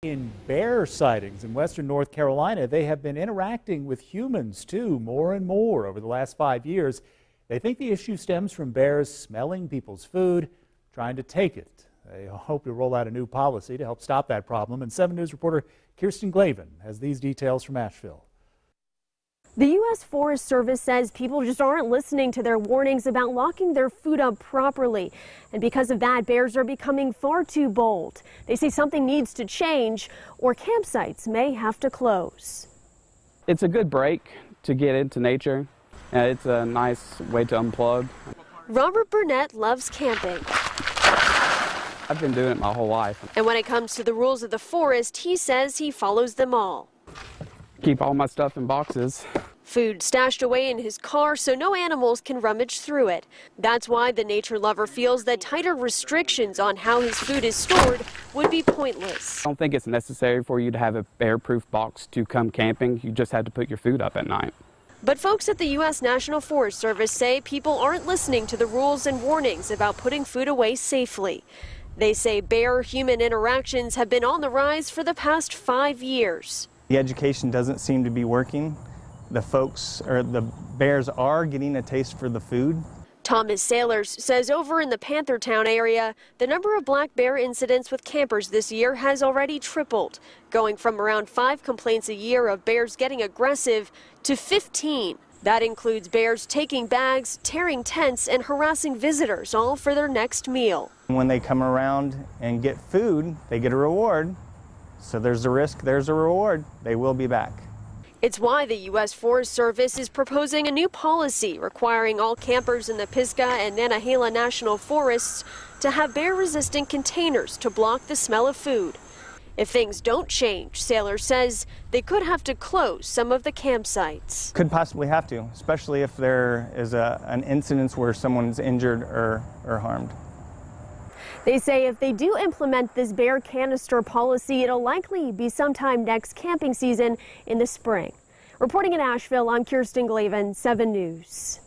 In bear sightings in western North Carolina, they have been interacting with humans too, more and more over the last 5 years. They think the issue stems from bears smelling people's food, trying to take it. They hope to roll out a new policy to help stop that problem. And 7 News reporter Kirsten Glavin has these details from Asheville. The U.S. Forest Service says people just aren't listening to their warnings about locking their food up properly. And because of that, bears are becoming far too bold. They say something needs to change or campsites may have to close. It's a good break to get into nature. It's a nice way to unplug. Robert Burnett loves camping. I've been doing it my whole life. And when it comes to the rules of the forest, he says he follows them all. Keep all my stuff in boxes. Food stashed away in his car so no animals can rummage through it. That's why the nature lover feels that tighter restrictions on how his food is stored would be pointless. I don't think it's necessary for you to have a bear-proof box to come camping. You just have to put your food up at night. But folks at the U.S. National Forest Service say people aren't listening to the rules and warnings about putting food away safely. They say bear-human interactions have been on the rise for the past 5 years. The education doesn't seem to be working. The bears are getting a taste for the food. Thomas Sailors says over in the Panthertown area, the number of black bear incidents with campers this year has already tripled, going from around 5 complaints a year of bears getting aggressive to 15. That includes bears taking bags, tearing tents, and harassing visitors, all for their next meal. When they come around and get food, they get a reward. So there's a risk, there's a reward. They will be back. It's why the U.S. Forest Service is proposing a new policy requiring all campers in the Pisgah and Nantahala National Forests to have bear-resistant containers to block the smell of food. If things don't change, Sailor says they could have to close some of the campsites. Could possibly have to, especially if there is an incident where someone's injured or harmed. They say if they do implement this bear canister policy, it'll likely be sometime next camping season in the spring. Reporting in Asheville, I'm Kirsten Glavin, 7 News.